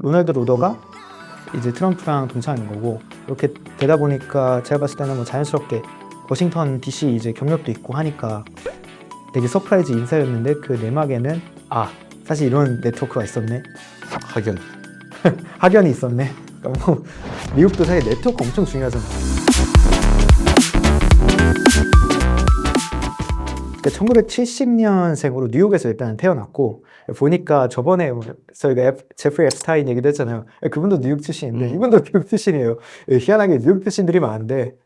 로널드 로더가 이제 트럼프랑 동창인 거고, 이렇게 되다 보니까 제가 봤을 때는 뭐 자연스럽게 워싱턴 DC 이제 경력도 있고 하니까 되게 서프라이즈 인사였는데, 그 내막에는 사실 이런 네트워크가 있었네, 학연. 학연이 있었네. 그러니까 뭐 미국도 사실 네트워크 엄청 중요하잖아. 1970년생으로 뉴욕에서 일단 태어났고, 보니까 저번에 저희가 제프리 앱스타인 얘기도 했잖아요. 그분도 뉴욕 출신인데 이분도 미국 출신이에요. 희한하게 뉴욕 출신들이 많은데,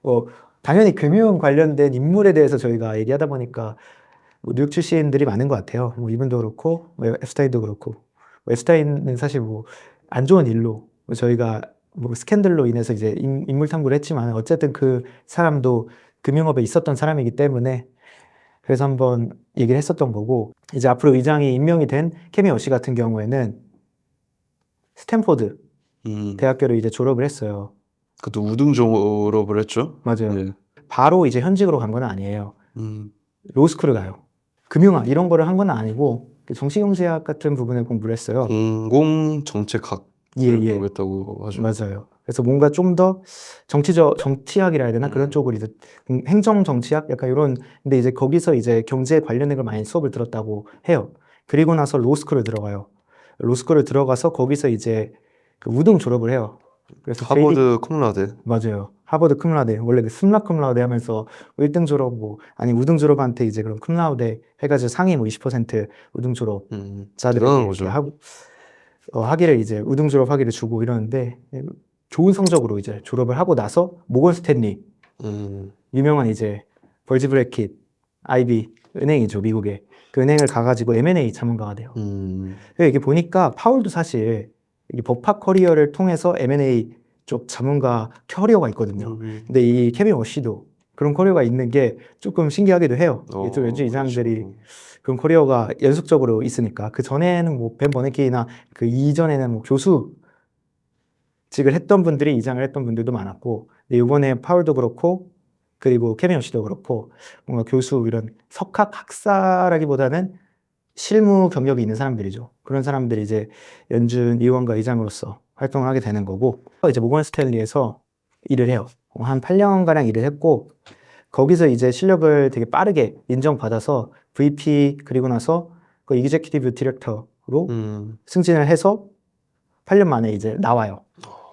당연히 금융 관련된 인물에 대해서 저희가 얘기하다 보니까 뭐 뉴욕 출신들이 많은 것 같아요. 뭐 이분도 그렇고, 뭐 앱스타인도 그렇고. 앱스타인은 사실 뭐 안 좋은 일로, 저희가 뭐 스캔들로 인해서 이제 인물 탐구를 했지만, 어쨌든 그 사람도 금융업에 있었던 사람이기 때문에 그래서 한번 얘기를 했었던 거고, 이제 앞으로 의장이 임명이 된 케미 워시 같은 경우에는 스탠포드 대학교를 이제 졸업을 했어요. 그것도 우등 졸업을 했죠. 맞아요. 네. 바로 이제 현직으로 간 건 아니에요. 음. 로스쿨을 가요. 금융학 이런 거를 한 건 아니고 정치경제학 같은 부분을 공부를 했어요. 공공정책학 예. 공부했다고 하죠. 맞아요. 그래서 뭔가 좀 더 정치학이라 해야 되나? 그런 쪽으로 이제 행정정치학 약간 이런, 근데 이제 거기서 이제 경제 관련된 걸 많이 수업을 들었다고 해요. 그리고 나서 로스쿨을 들어가요. 로스쿨을 들어가서 거기서 이제 그 우등 졸업을 해요. 그래서 하버드 컴라데. 맞아요. 하버드 쿰라데, 원래 그 스um라 쿰라데 하면서 1등 졸업 우등 졸업한테 이제 그럼 쿰라데 해가지고 상위 20% 우등 졸업자들에게 대단한 거죠. 학위를 이제 우등 졸업 학위를 주고 이러는데, 좋은 성적으로 이제 졸업을 하고 나서 모건 스탠리, 유명한 이제 벌지 브래킷 IB 은행이죠, 미국의. 그 은행을 가가지고 M&A 자문가가 돼요. 이게 보니까 파울도 사실 이게 법학 커리어를 통해서 M&A 쪽 자문가 커리어가 있거든요. 근데 이 케빈 워시도 그런 커리어가 있는 게 조금 신기하기도 해요. 또 요즘 이 사람들이 그런 커리어가 연속적으로 있으니까. 그 전에는 뭐 벤 버네키나 그 이전에는 뭐 교수직을 했던 분들이 이장을 했던 분들도 많았고, 근데 이번에 파울도 그렇고 그리고 케빈 워시도 그렇고 뭔가 교수 이런 석학 학사라기보다는 실무 경력이 있는 사람들이죠. 그런 사람들이 이제 연준 의원과 의장으로서 활동을 하게 되는 거고, 이제 모건 스탠리에서 일을 해요. 한 8년가량 일을 했고, 거기서 이제 실력을 되게 빠르게 인정받아서 VP, 그리고 나서 그 이그제큐티브 디렉터로 승진을 해서 8년 만에 이제 나와요.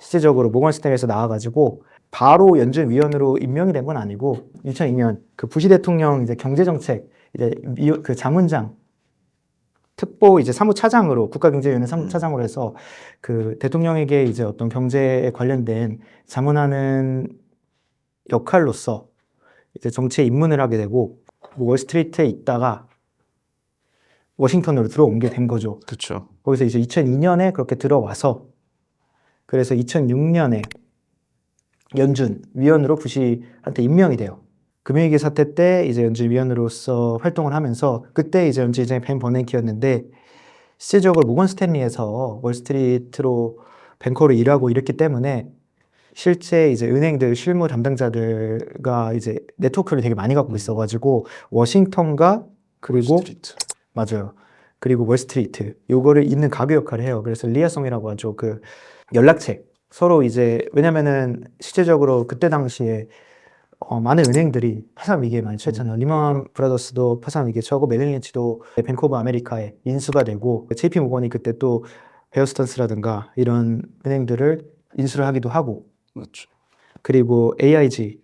실질적으로 모건 스탠리에서 나와가지고 바로 연준 위원으로 임명이 된 건 아니고, 2002년 그 부시 대통령 이제 경제정책 이제 그 자문장 특보 이제 사무차장으로, 국가경제위원회 사무차장으로 해서 그 대통령에게 이제 어떤 경제에 관련된 자문하는 역할로서 이제 정치에 입문을 하게 되고, 월스트리트에 있다가 워싱턴으로 들어오게 된 거죠. 그렇죠. 거기서 이제 2002년에 그렇게 들어와서, 그래서 2006년에 연준 위원으로 부시한테 임명이 돼요. 금융위기 사태 때 이제 연준 위원으로서 활동을 하면서, 그때 이제 연준 위원장이 벤 버냉키였는데, 실질적으로 모건 스탠리에서 월스트리트로 뱅커로 일하고 이랬기 때문에 실제 이제 은행들 실무 담당자들과 이제 네트워크를 되게 많이 갖고 있어가지고 워싱턴과 그리고 월스트리트. 맞아요. 그리고 월스트리트 요거를 잇는 가교 역할을 해요. 그래서 리아송이라고 하죠. 그 연락책 서로 이제, 왜냐면은 실제적으로 그때 당시에 많은 은행들이 파산 위기에 많이 처했잖아요. 리먼 브라더스도 파산 위기에 처하고, 메릴 린치도 뱅크 오브 아메리카에 인수가 되고, JP 모건이 그때 또 베어스턴스라든가 이런 은행들을 인수를 하기도 하고, 맞죠. 그리고 AIG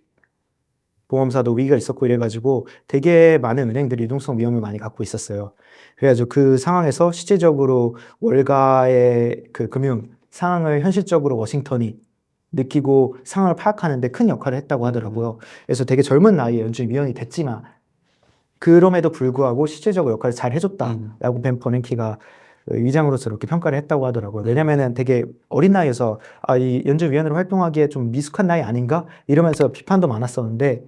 보험사도 위기가 있었고 이래가지고 되게 많은 은행들이 유동성 위험을 많이 갖고 있었어요. 그래가지고 그 상황에서 실질적으로 월가의 그 금융 상황을 현실적으로 워싱턴이 느끼고 상황을 파악하는 데 큰 역할을 했다고 하더라고요. 그래서 되게 젊은 나이에 연준 위원이 됐지만 그럼에도 불구하고 실질적으로 역할을 잘 해줬다라고 벤 버냉키가 위장으로서 이렇게 평가를 했다고 하더라고요. 왜냐면은 되게 어린 나이에서 이 연준 위원으로 활동하기에 좀 미숙한 나이 아닌가? 이러면서 비판도 많았었는데,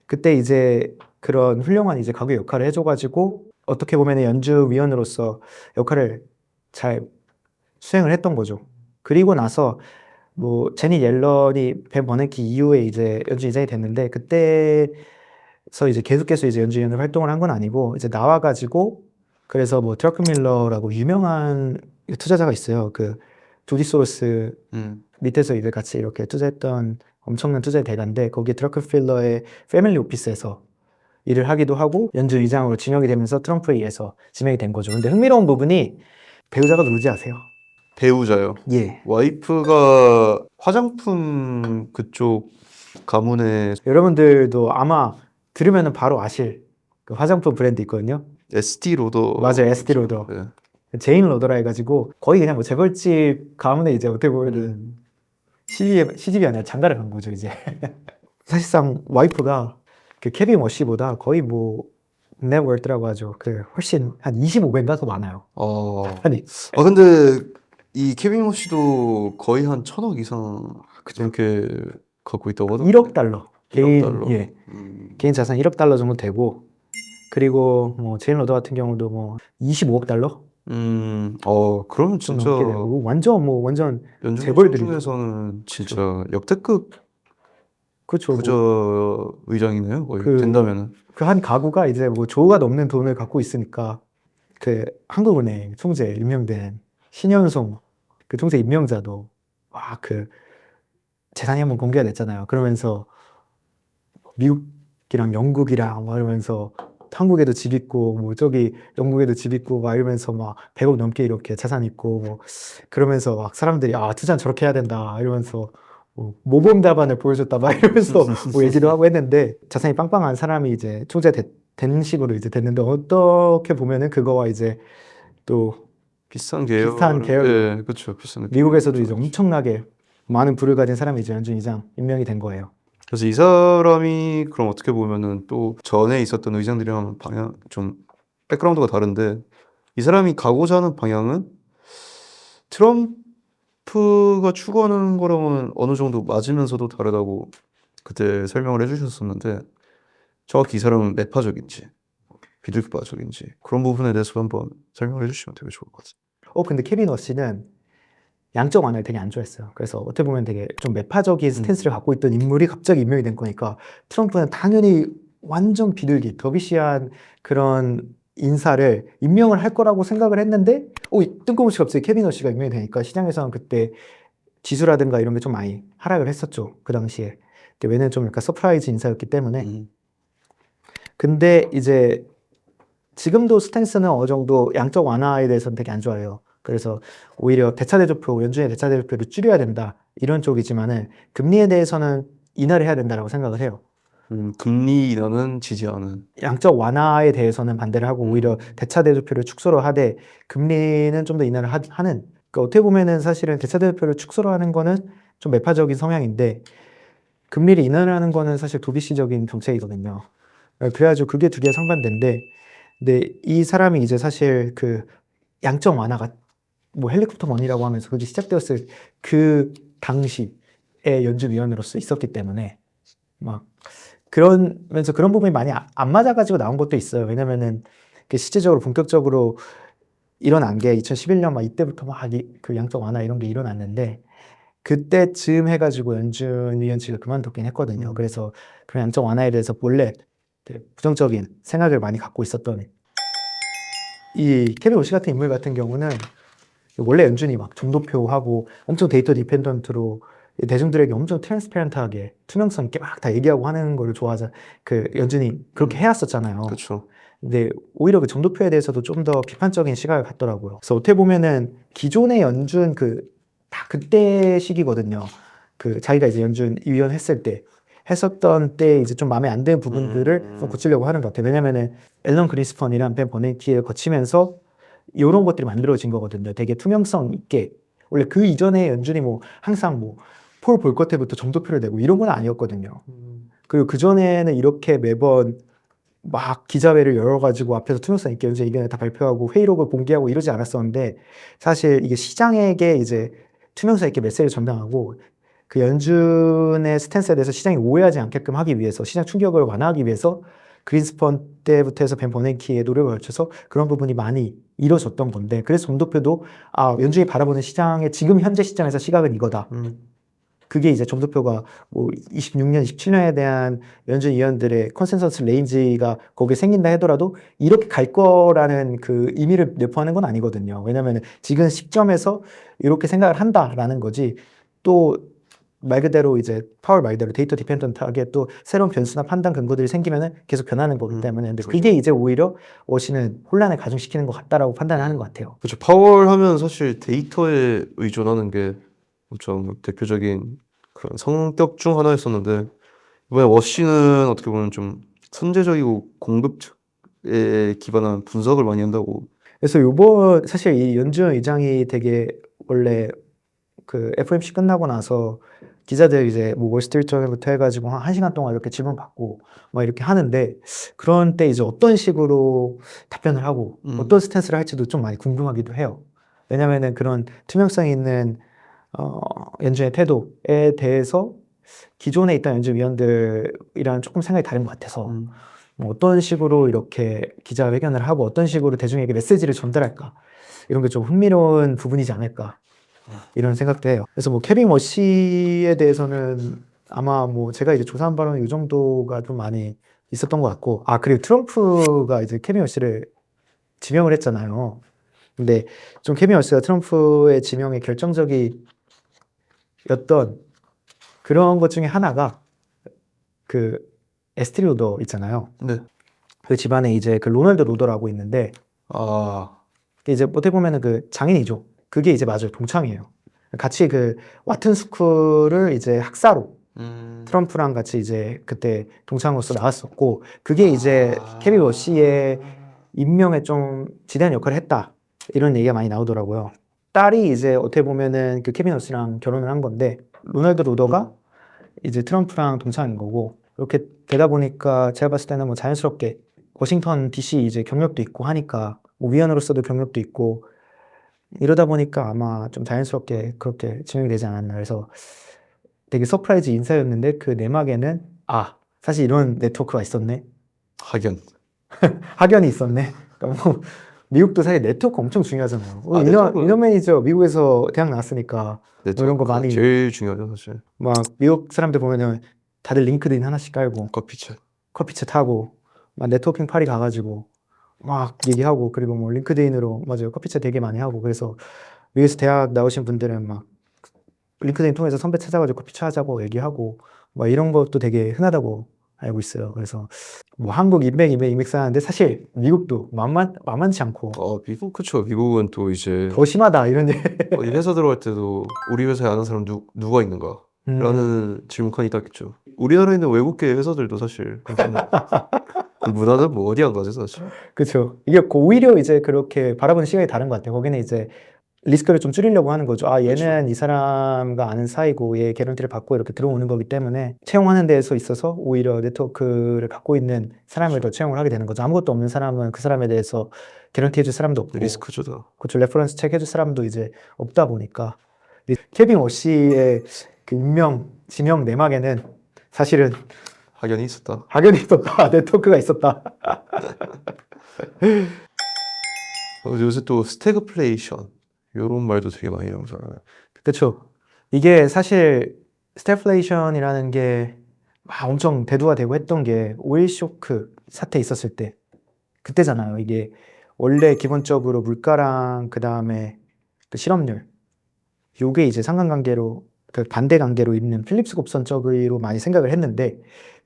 그때 이제 그런 훌륭한 이제 가교 역할을 해줘가지고 어떻게 보면 연준 위원으로서 역할을 잘 수행을 했던 거죠. 그리고 나서 뭐 제니 옐런이 벤 버냉키 이후에 이제 연준 의장이 됐는데, 그때서 이제 계속해서 이제 연준 위원으로 활동을 한 건 아니고, 이제 나와가지고 그래서 뭐 드라켄밀러라고 유명한 투자자가 있어요. 그 조지 소로스 음. 밑에서 이들 같이 이렇게 투자했던 엄청난 투자의 대가인데 거기에 드러켄필러의 패밀리 오피스에서 일을 하기도 하고 연준 의장으로 지명이 되면서 트럼프에 의해서 지명이 된 거죠. 근데 흥미로운 부분이 배우자가 누구지 아세요? 배우자요. 예. 와이프가 화장품 그쪽 가문의 여러분들도 아마 들으면 바로 아실 그 화장품 브랜드 있거든요. 에스티 로더. 맞아요. 에스티 로더. 네. 제인 로더라 해가지고 거의 그냥 뭐 재벌집 가문에 이제 어떻게 보면은 시집이 아니라 장가를 간 거죠 이제. 사실상 와이프가 그 케빈 워시보다 거의 뭐 넷월드라고 하죠. 그 훨씬 한 25배인가 더 많아요. 아니 근데 이 케빈 워시도 거의 한 1,000억 이상 그렇게 갖고 있다고 하던데. 1억 달러. 1억 개인 달러. 예. 개인 자산 1억 달러 정도 되고 그리고 뭐 제인 로더 같은 경우도 뭐 25억 달러 그러면 좀 진짜 넘게 되고 완전 연준 재벌들이죠. 중에서는 진짜 역대급 그렇죠. 부자 의장이네요. 거의 그- 된다면은. 그 한 가구가 이제 뭐 조가 넘는 돈을 갖고 있으니까 그 한국은행 총재 임명된 신현송 그 총재 임명자도 와 그 재산이 한번 공개가 됐잖아요. 그러면서 미국이랑 영국이랑 막 이러면서 한국에도 집 있고 뭐 저기 영국에도 집 있고 막 이러면서 막 100억 넘게 이렇게 자산 있고 뭐 그러면서 막 사람들이 투자는 저렇게 해야 된다 이러면서 뭐 모범 답안을 보여줬다 막 이러면서 뭐 얘기도 하고 했는데 자산이 빵빵한 사람이 이제 총재 된 식으로 이제 됐는데 어떻게 보면은 그거와 이제 또 비슷한 계열. 비슷한 계열. 네, 그렇죠. 비슷한 느낌. 미국에서도 이제 엄청나게 많은 부를 가진 사람이 이제 연준 의장 임명이 된 거예요. 그래서 이 사람이 그럼 어떻게 보면은 또 전에 있었던 의장들이랑 방향 좀 백그라운드가 다른데 이 사람이 가고자 하는 방향은 트럼프가 추구하는 거랑은 어느 정도 맞으면서도 다르다고 그때 설명을 해주셨었는데 정확히 이 사람은 매파적인지 비둘기파적인지 그런 부분에 대해서 한번 설명을 해주시면 되게 좋을 것 같아요. 근데 케빈 워시는 양적 완화를 되게 안 좋아했어요. 그래서 어떻게 보면 되게 좀 매파적인 스탠스를 갖고 있던 인물이 갑자기 임명이 된 거니까 트럼프는 당연히 완전 비둘기, 더비시한 그런 인사를 임명을 할 거라고 생각을 했는데 뜬금없이 갑자기 케빈 워시가 임명이 되니까 시장에서는 그때 지수라든가 이런 게 좀 많이 하락을 했었죠. 그 당시에. 근데 왜냐면 좀 약간 서프라이즈 인사였기 때문에. 근데 이제 지금도 스탠스는 어느 정도 양적 완화에 대해서는 되게 안 좋아해요. 그래서 오히려 대차대조표, 연준의 대차대조표를 줄여야 된다 이런 쪽이지만은 금리에 대해서는 인하를 해야 된다라고 생각을 해요. 금리 인하는 지지하는. 양적 완화에 대해서는 반대를 하고 오히려 대차대조표를 축소로 하되 금리는 좀 더 인하를 하는. 그러니까 어떻게 보면은 사실은 대차대조표를 축소로 하는 거는 좀 매파적인 성향인데 금리를 인하를 하는 거는 사실 도비시적인 정책이거든요. 그래가지고 그게 두 개가 상반된데, 근데 이 사람이 이제 사실 그 양적 완화가 뭐 헬리콥터 머니라고 하면서 그게 시작되었을 그 당시에 연준위원으로서 있었기 때문에 막 그러면서 그런 부분이 많이 안 맞아가지고 나온 것도 있어요. 왜냐면은 실제적으로 본격적으로 일어난 게 2011년 막 이때부터 막 그 양적 완화 이런 게 일어났는데 그때쯤 해가지고 연준위원 측을 그만뒀긴 했거든요. 그래서 그 양적 완화에 대해서 원래 부정적인 생각을 많이 갖고 있었던 이 케빈 워시 같은 인물 같은 경우는 원래 연준이 막 점도표하고 엄청 데이터 디펜던트로 대중들에게 엄청 트랜스페런트하게 투명성 있게 막 다 얘기하고 하는 걸 좋아하자 그 연준이 그렇게 해왔었잖아요. 그렇죠. 근데 오히려 그 점도표에 대해서도 좀 더 비판적인 시각을 갖더라고요. 그래서 어떻게 보면은 기존의 연준 다 그때 시기거든요. 그 자기가 이제 연준 위원 했을 때 했었던 때 이제 좀 마음에 안 드는 부분들을 좀 고치려고 하는 것 같아요. 왜냐면은 앨런 그린스펀이랑 벤 버네키를 거치면서 이런 것들이 만들어진 거거든요. 되게 투명성 있게. 원래 그 이전에 연준이 뭐 항상 뭐 폴 볼커트부터 점도표를 내고 이런 건 아니었거든요. 그리고 그 전에는 이렇게 매번 막 기자회를 열어가지고 앞에서 투명성 있게 연준 의견을 다 발표하고 회의록을 공개하고 이러지 않았었는데 사실 이게 시장에게 이제 투명성 있게 메시지를 전달하고 그 연준의 스탠스에 대해서 시장이 오해하지 않게끔 하기 위해서 시장 충격을 완화하기 위해서 그린스펀 때부터 해서 벤 버네키의 노력을 거쳐서 그런 부분이 많이 이루어졌던 건데 그래서 점도표도 연준이 바라보는 시장의 지금 현재 시장에서 시각은 이거다. 그게 이제 점수표가 뭐 26년, 27년에 대한 연준 위원들의 컨센서스 레인지가 거기에 생긴다 하더라도 이렇게 갈 거라는 그 의미를 내포하는 건 아니거든요. 왜냐면 지금 시점에서 이렇게 생각을 한다라는 거지. 또 말 그대로 이제 파월 말대로 데이터 디펜던트하게 또 새로운 변수나 판단 근거들이 생기면은 계속 변하는 거기 때문에 근데 그게 이제 오히려 워시는 혼란을 가중시키는 것 같다라고 판단을 하는 것 같아요. 그렇죠. 파월 하면 사실 데이터에 의존하는 게 좀 대표적인 그런 성격 중 하나였었는데 이번에 워시는 어떻게 보면 좀 선제적이고 공급에 기반한 분석을 많이 한다고. 그래서 요번 사실 이 연준 의장이 되게 원래 그 FOMC 끝나고 나서 기자들 이제 뭐 월스트리트저널부터 해가지고 한 1시간 동안 이렇게 질문 받고 막 이렇게 하는데 그런 때 이제 어떤 식으로 답변을 하고 어떤 스탠스를 할지도 좀 많이 궁금하기도 해요. 왜냐면은 그런 투명성 있는 연준의 태도에 대해서 기존에 있던 연준 위원들이랑 조금 생각이 다른 것 같아서 뭐 어떤 식으로 이렇게 기자회견을 하고 어떤 식으로 대중에게 메시지를 전달할까 이런 게 좀 흥미로운 부분이지 않을까 이런 생각도 해요. 그래서 뭐 케빈 워시에 대해서는 아마 뭐 제가 이제 조사한 바로는 이 정도가 좀 많이 있었던 것 같고 그리고 트럼프가 이제 케빈 워시를 지명을 했잖아요. 근데 좀 케빈 워시가 트럼프의 지명에 결정적이었던 그런 것 중에 하나가 그 에스트리 로더 있잖아요. 네. 그 집안에 이제 그 로널드 로더라고 있는데 이제 어떻게 보면은 그 장인이죠. 그게 이제 맞아요. 동창이에요. 같이 그 와튼 스쿨을 이제 학사로 트럼프랑 같이 이제 그때 동창으로서 나왔었고 그게 이제 케빈 워시의 임명에 좀 지대한 역할을 했다. 이런 얘기가 많이 나오더라고요. 딸이 이제 어떻게 보면은 그 케빈 워시랑 결혼을 한 건데 로널드 로더가 이제 트럼프랑 동창인 거고 이렇게 되다 보니까 제가 봤을 때는 뭐 자연스럽게 워싱턴 DC 이제 경력도 있고 하니까 뭐 위원으로서도 경력도 있고 이러다 보니까 아마 좀 자연스럽게 그렇게 지명이 되지 않았나. 그래서 되게 서프라이즈 인사였는데 그 내막에는 사실 이런 네트워크가 있었네. 학연이 있었네. 그러니까 뭐 미국도 사실 네트워크 엄청 중요하잖아요. 인원 매니저 미국에서 대학 나왔으니까 뭐 이런 거 많이 제일 중요하죠 사실. 막 미국 사람들 보면은 다들 링크드인 하나씩 깔고 커피챗 하고 막 네트워킹 파리 가가지고 막 얘기하고 그리고 뭐 링크드인으로 맞아요 커피챗 되게 많이 하고 그래서 미국에서 대학 나오신 분들은 막 링크드인 통해서 선배 찾아가지고 커피챗 하자고 얘기하고 막 이런 것도 되게 흔하다고 알고 있어요. 그래서 뭐 한국 인맥 쌓았는데 사실 미국도 만만치 않고 미국 그쵸. 미국은 또 이제 더 심하다 이런 얘기. 어디 회사 들어갈 때도 우리 회사에 아는 사람 누가 있는가? 라는 질문칸이 있겠죠. 우리나라에 있는 외국계 회사들도 사실 그 문화는 뭐 어디 안 가지 사실. 그렇죠. 이게 오히려 이제 그렇게 바라보는 시각이 다른 것 같아요. 거기는 이제 리스크를 좀 줄이려고 하는 거죠. 얘는 그쵸. 이 사람과 아는 사이고 얘 개런티를 받고 이렇게 들어오는 거기 때문에 채용하는 데에서 있어서 오히려 네트워크를 갖고 있는 사람을 더 채용을 하게 되는 거죠. 아무것도 없는 사람은 그 사람에 대해서 개런티 해줄 사람도 없고 리스크죠 다. 그렇죠. 레퍼런스 책 해줄 사람도 이제 없다 보니까 케빈 워시의 그 지명 내막에는 사실은 학연이 있었다. 네트워크가 있었다. 요새 또 스태그플레이션 이런 말도 되게 많이 나오잖아요. 그렇죠. 이게 사실 스태플레이션이라는 게 막 엄청 대두가 되고 했던 게 오일 쇼크 사태 있었을 때 그때잖아요. 이게 원래 기본적으로 물가랑 그 다음에 그 실업률 요게 이제 상관관계로 그 반대 관계로 있는 필립스 곱선적으로 많이 생각을 했는데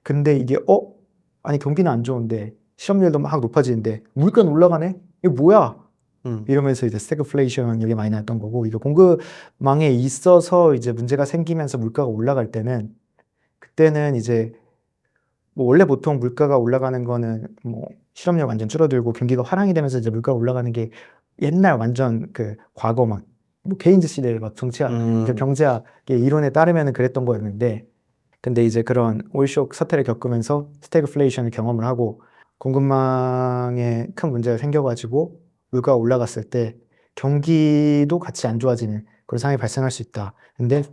근데 이게 아니 경기는 안 좋은데 실업률도 막 높아지는데 물가는 올라가네? 이거 뭐야? 이러면서 이제 스태그플레이션 여기 많이 나왔던 거고 이거 공급망에 있어서 이제 문제가 생기면서 물가가 올라갈 때는 그때는 이제 뭐 원래 보통 물가가 올라가는 거는 뭐 실업률 완전 줄어들고 경기가 화랑이 되면서 이제 물가가 올라가는 게 옛날 완전 그 과거 막 뭐 케인즈 시대 막 경제학의 이론에 따르면은 그랬던 거였는데 근데 이제 그런 오일쇼크 사태를 겪으면서 스태그플레이션을 경험을 하고 공급망에 큰 문제가 생겨가지고 물가가 올라갔을 때 경기도 같이 안 좋아지는 그런 상황이 발생할 수 있다. 근데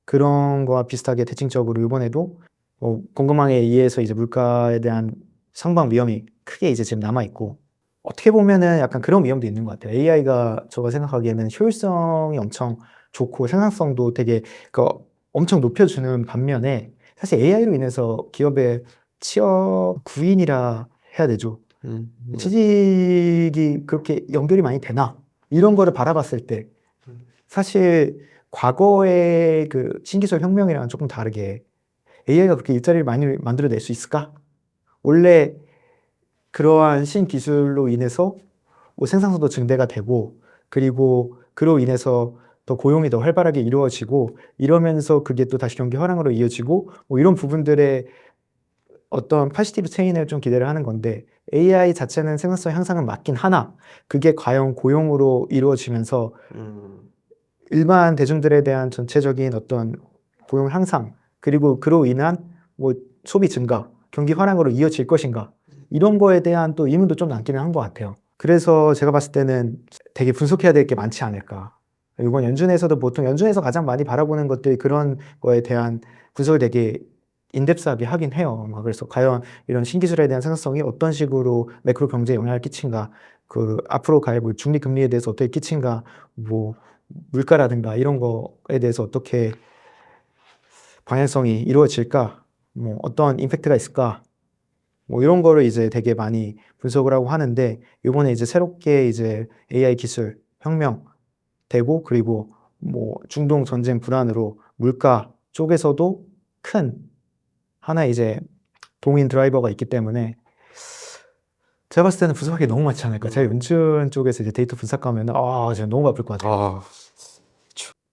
그런 거와 비슷하게 대칭적으로 이번에도 공급망에 의해서 이제 물가에 대한 상방 위험이 크게 이제 지금 남아 있고 어떻게 보면은 약간 그런 위험도 있는 것 같아요. AI가 제가 생각하기에는 효율성이 엄청 좋고 생산성도 되게 엄청 높여주는 반면에 사실 AI로 인해서 기업의 취업 구인이라 해야 되죠. 취직이 그렇게 연결이 많이 되나? 이런 거를 바라봤을 때 사실 과거의 그 신기술 혁명이랑 조금 다르게 AI가 그렇게 일자리를 많이 만들어낼 수 있을까? 원래 그러한 신기술로 인해서 뭐 생산성도 증대가 되고 그리고 그로 인해서 더 고용이 더 활발하게 이루어지고 이러면서 그게 또 다시 경기 활황으로 이어지고 뭐 이런 부분들의 어떤 파지티브 체인을 좀 기대를 하는 건데 AI 자체는 생산성 향상은 맞긴 하나 그게 과연 고용으로 이루어지면서 일반 대중들에 대한 전체적인 어떤 고용 향상 그리고 그로 인한 뭐 소비 증가, 경기 활황으로 이어질 것인가 이런 거에 대한 또 의문도 좀 남기는 한 것 같아요. 그래서 제가 봤을 때는 되게 분석해야 될 게 많지 않을까. 이번 연준에서도 보통 연준에서 가장 많이 바라보는 것들이 그런 거에 대한 분석을 되게 인덱스하게 하긴 해요. 그래서 과연 이런 신기술에 대한 생산성이 어떤 식으로 매크로 경제에 영향을 끼친가, 그 앞으로 갈 뭐 중립 금리에 대해서 어떻게 끼친가, 뭐 물가라든가 이런 거에 대해서 어떻게 방향성이 이루어질까, 뭐 어떤 임팩트가 있을까, 뭐 이런 거를 이제 되게 많이 분석을 하고 하는데 이번에 이제 새롭게 이제 AI 기술 혁명 되고 그리고 뭐 중동 전쟁 불안으로 물가 쪽에서도 큰 하나의 이제 동인 드라이버가 있기 때문에 제가 봤을 때는 분석하기 너무 많지 않을까. 제가 연준 쪽에서 이제 데이터 분석하면 제가 너무 바쁠 것 같아요.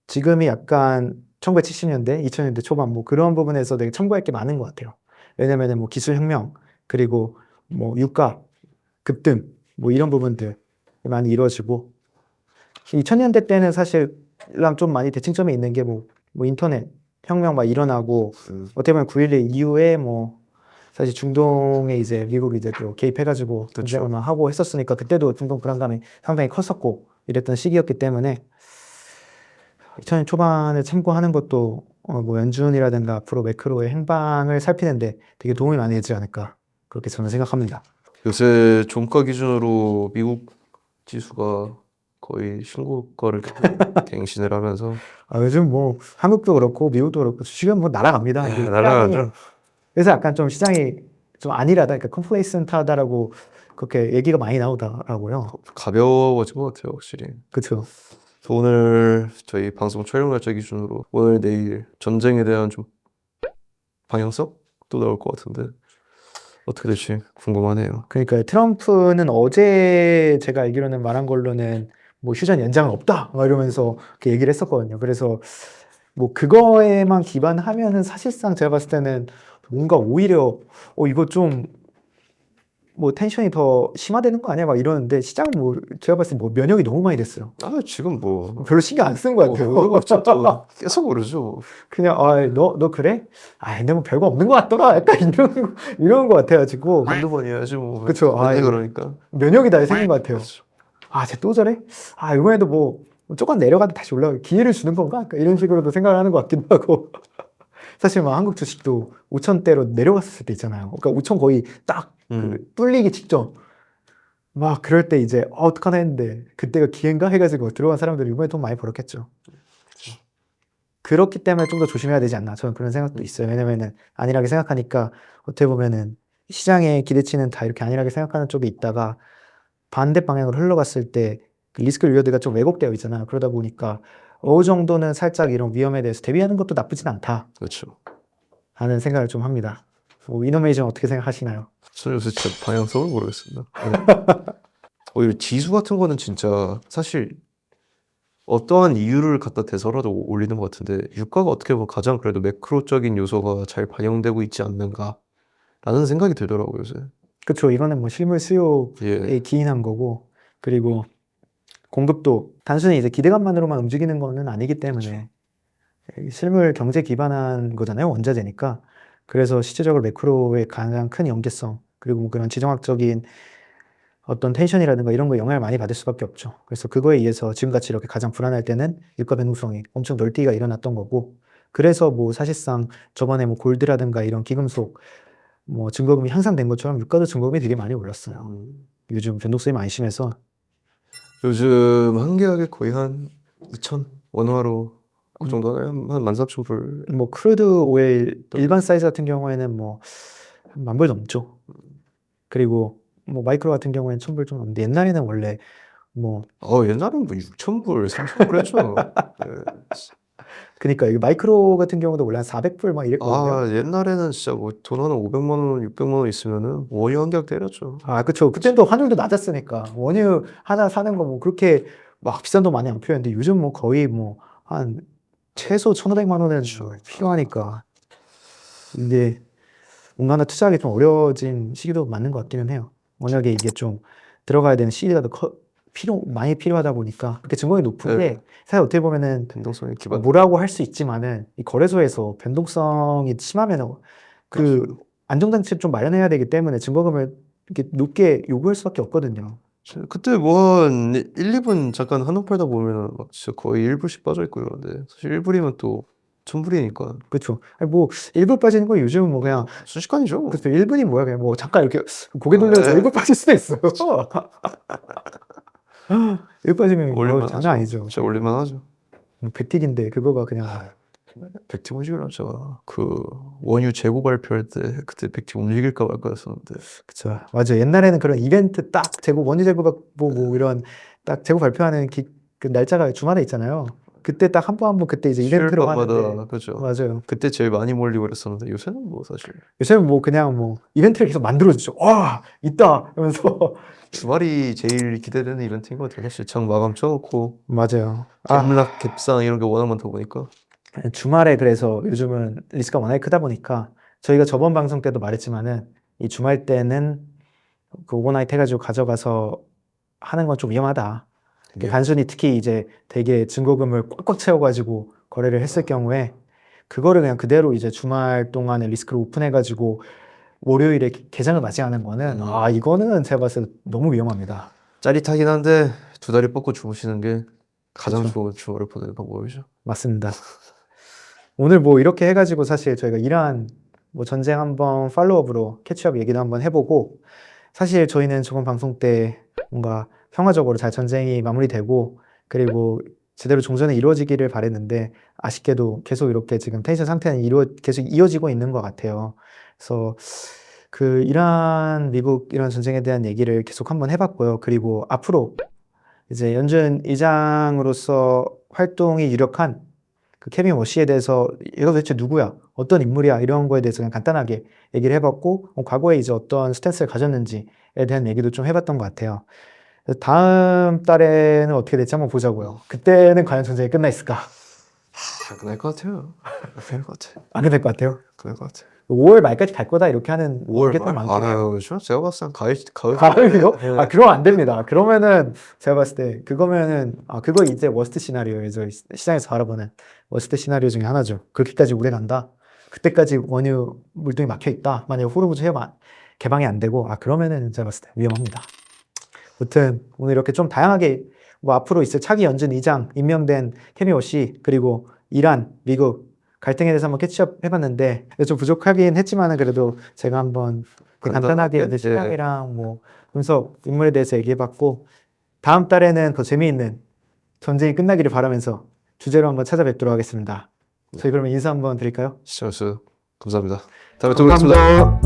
지금이 약간 1970년대, 2000년대 초반 뭐 그런 부분에서 되게 첨부할 게 많은 것 같아요. 왜냐면은 뭐 기술 혁명 그리고 뭐 유가 급등 뭐 이런 부분들 많이 이루어지고 2000년대 때는 사실랑 좀 많이 대칭점이 있는 게 뭐 인터넷 혁명 막 일어나고 어떻게 보면 9.11 이후에 뭐 사실 중동에 이제 미국이 이제 또 개입해가지고 전쟁을 막 하고 했었으니까 그때도 중동 불안감이 상당히 컸었고 이랬던 시기였기 때문에 2000년 초반에 참고하는 것도 뭐 연준이라든가 앞으로 매크로의 행방을 살피는데 되게 도움이 많이 되지 않을까 그렇게 저는 생각합니다. 요새 종가 기준으로 미국 지수가 거의 신고가를 갱신을 하면서 요즘 뭐 한국도 그렇고 미국도 그렇고 주식은 뭐 날아갑니다. 이게 날아가죠. 그래서 약간 좀 시장이 좀 안일하다, 그러니까 컴플레이슨트하다라고 그렇게 얘기가 많이 나오더라고요. 가벼워진 것 같아요, 확실히. 그렇죠. 오늘 저희 방송 촬영 날짜 기준으로 오늘 내일 전쟁에 대한 좀 방향성도 나올 것 같은데 어떻게 될지 궁금하네요. 그러니까 트럼프는 어제 제가 알기로는 말한 걸로는 뭐 휴전 연장은 없다 막 이러면서 이렇게 얘기를 했었거든요. 그래서 뭐 그거에만 기반하면은 사실상 제가 봤을 때는 뭔가 오히려 이거 좀 뭐 텐션이 더 심화되는 거 아니야 막 이러는데 시장은 뭐 제가 봤을 때 뭐 면역이 너무 많이 됐어요. 지금 뭐 별로 신경 안 쓴 것 같아요. 계속 오르죠. 그냥 너 그래? 근데 뭐 별거 없는 것 같더라. 약간 이런 거 같아가지고 한두 번 해야지 뭐. 그쵸. 그러니까 면역이 다 생긴 것 같아요. 쟤 또 저래? 이번에도 뭐 조금 내려가도 다시 올라가 기회를 주는 건가? 약간 이런 식으로도 생각을 하는 것 같기도 하고 사실 막 한국 주식도 5천대로 내려갔을 때 있잖아요. 그러니까 5천 거의 딱 뚫리기 직전 막 그럴 때 이제 어떡하나 했는데 그때가 기회인가 해가지고 들어간 사람들이 이번에 돈 많이 벌었겠죠. 그렇기 때문에 좀 더 조심해야 되지 않나 저는 그런 생각도 있어요. 왜냐면은 안일하게 생각하니까 어떻게 보면은 시장의 기대치는 다 이렇게 안일하게 생각하는 쪽에 있다가 반대 방향으로 흘러갔을 때 그 리스크 리워드가 좀 왜곡되어 있잖아요. 그러다 보니까 어느 정도는 살짝 이런 위험에 대해서 대비하는 것도 나쁘진 않다 그렇죠. 하는 생각을 좀 합니다. 뭐 이노메이션 어떻게 생각하시나요? 저는 요새 진짜 방향성을 모르겠습니다. 오히려 지수 같은 거는 진짜 사실 어떠한 이유를 갖다 대서라도 올리는 것 같은데 유가가 어떻게 보면 가장 그래도 매크로적인 요소가 잘 반영되고 있지 않는가라는 생각이 들더라고요, 요새. 그렇죠. 이거는 뭐 실물 수요에 예. 기인한 거고 그리고 공급도 단순히 이제 기대감만으로만 움직이는 거는 아니기 때문에 실물 경제 기반한 거잖아요. 원자재니까. 그래서 실질적으로 매크로의 가장 큰 연계성 그리고 뭐 그런 지정학적인 어떤 텐션이라든가 이런 거 영향을 많이 받을 수밖에 없죠. 그래서 그거에 의해서 지금같이 이렇게 가장 불안할 때는 유가 변동성이 엄청 널뛰기가 일어났던 거고 그래서 뭐 사실상 저번에 뭐 골드라든가 이런 기금속 뭐 증거금이 향상된 것처럼 유가도 증거금이 되게 많이 올랐어요. 요즘 변동성이 많이 심해서 요즘 한 계약에 거의 한 2,000 원화로 그 정도는 한 13,000불. 뭐 크루드 오일 일반 사이즈 같은 경우에는 뭐 10,000불 넘죠. 그리고 뭐 마이크로 같은 경우에는 1,000불 좀 넘는데 옛날에는 원래 뭐 옛날엔 뭐 6,000불, 3,000불 했죠. 네. 그러니까 이게 마이크로 같은 경우도 원래 한 400불 막 이랬거든요. 옛날에는 진짜 뭐 돈 하나 500만 원, 600만 원 있으면은 원유 한 격 때렸죠. 그쵸. 그때도 환율도 낮았으니까 원유 하나 사는 거 뭐 그렇게 막 비싼 돈 많이 안 필요했는데 요즘 뭐 거의 뭐 한 최소 1,500만 원은 필요하니까. 근데 뭔가 하나 투자하기 좀 어려워진 시기도 맞는 것 같기는 해요. 워낙에 이게 좀 들어가야 되는 시기가 더 많이 필요하다 보니까 그렇게 증거이 높은 게 사실 어떻게 보면은 변동성이 기반. 뭐라고 할 수 있지만은 이 거래소에서 변동성이 심하면 그 안정장치 좀 마련해야 되기 때문에 증거금을 이렇게 높게 요구할 수밖에 없거든요. 그때 뭐 한 1, 2분 잠깐 한우 팔다 보면은 막 진짜 거의 1불씩 빠져 있고 이러는데 사실 1불이면 또 1,000불이니까 그렇죠. 뭐 일부 빠지는 거 요즘 뭐 그냥 순식간이죠. 그렇죠. 1분이 뭐야 그냥 뭐 잠깐 이렇게 고개 돌려서 일부 빠질 수도 있어요. 일부 빠지면 뭐 올릴만 장난 하죠. 아니죠. 진짜 올릴만 하죠. 100틱인데 그거가 그냥 백티문식이라 제가 그 원유 재고 발표할 때 그때 백티 움직일까 말까 했었는데 그쵸. 맞아요. 옛날에는 그런 이벤트 딱 원유 재고 뭐 이런 딱 재고 발표하는 그 날짜가 주말에 있잖아요. 그때 딱 한 번 그때 이제 이벤트로 하는데 수요일밤마다 그죠. 맞아요. 그때 제일 많이 몰리고 그랬었는데 요새는 뭐 사실 요새는 뭐 그냥 뭐 이벤트를 계속 만들어주죠. 와 있다 이러면서 주말이 제일 기대되는 이벤트인 것 같아요. 사실 장 마감 쳐놓고 맞아요. 갭락 갭상 이런 게 워낙 많다 보니까 주말에 그래서 요즘은 리스크가 워낙에 크다 보니까 저희가 저번 방송 때도 말했지만은 이 주말 때는 그 오버나이트 해가지고 가져가서 하는 건 좀 위험하다. 네. 단순히 특히 이제 되게 증거금을 꽉꽉 채워가지고 거래를 했을 경우에 그거를 그냥 그대로 이제 주말 동안에 리스크를 오픈해가지고 월요일에 개장을 맞이하는 거는 이거는 제가 봤을 때 너무 위험합니다. 짜릿하긴 한데 두 다리 뻗고 주무시는 게 가장 그쵸. 좋은 주말을 보내는 방법이죠. 맞습니다. 오늘 뭐 이렇게 해가지고 사실 저희가 이러한 뭐 전쟁 한번 팔로업으로 캐치업 얘기도 한번 해보고 사실 저희는 저번 방송 때 뭔가 평화적으로 잘 전쟁이 마무리되고 그리고 제대로 종전이 이루어지기를 바랬는데 아쉽게도 계속 이렇게 지금 텐션 상태는 계속 이어지고 있는 것 같아요. 그래서 그 이란, 미국 이런 전쟁에 대한 얘기를 계속 한번 해봤고요. 그리고 앞으로 이제 연준 의장으로서 활동이 유력한 그 케빈 워시에 대해서 얘가 도대체 누구야? 어떤 인물이야? 이런 거에 대해서 그냥 간단하게 얘기를 해봤고 과거에 이제 어떤 스탠스를 가졌는지에 대한 얘기도 좀 해봤던 것 같아요. 다음 달에는 어떻게 될지 한번 보자고요. 그때는 과연 전쟁이 끝나 있을까? 끝날 것 같아요. 끝날 것 같아. 안 끝날 것 같아요. 끝날 것 같아. 5월 말까지 갈 거다 이렇게 하는 5월 게 또 말? 많고. 그렇죠. 제가 봤을 땐 가을. 가을이요? 네. 그러면 안 됩니다. 그러면은 제가 봤을 때 그거면은 그거 이제 워스트 시나리오예요. 저 시장에서 바라보는 워스트 시나리오 중에 하나죠. 그렇게까지 오래 간다. 그때까지 원유 물동이 막혀 있다. 만약에 호르무즈 해협 개방이 안 되고 그러면은 제가 봤을 때 위험합니다. 아무튼 오늘 이렇게 좀 다양하게 뭐 앞으로 있을 차기 연준 의장 임명된 케빈 워시 그리고 이란, 미국 갈등에 대해서 한번 캐치업 해봤는데 좀 부족하긴 했지만은 그래도 제가 한번 간단하게 시장이랑 뭐 분석 인물에 대해서 얘기해봤고 다음 달에는 더 재미있는 전쟁이 끝나기를 바라면서 주제로 한번 찾아뵙도록 하겠습니다. 저희 그러면 인사 한번 드릴까요? 시청해주셔서 감사합니다. 다음에 또 뵙겠습니다. 감사합니다.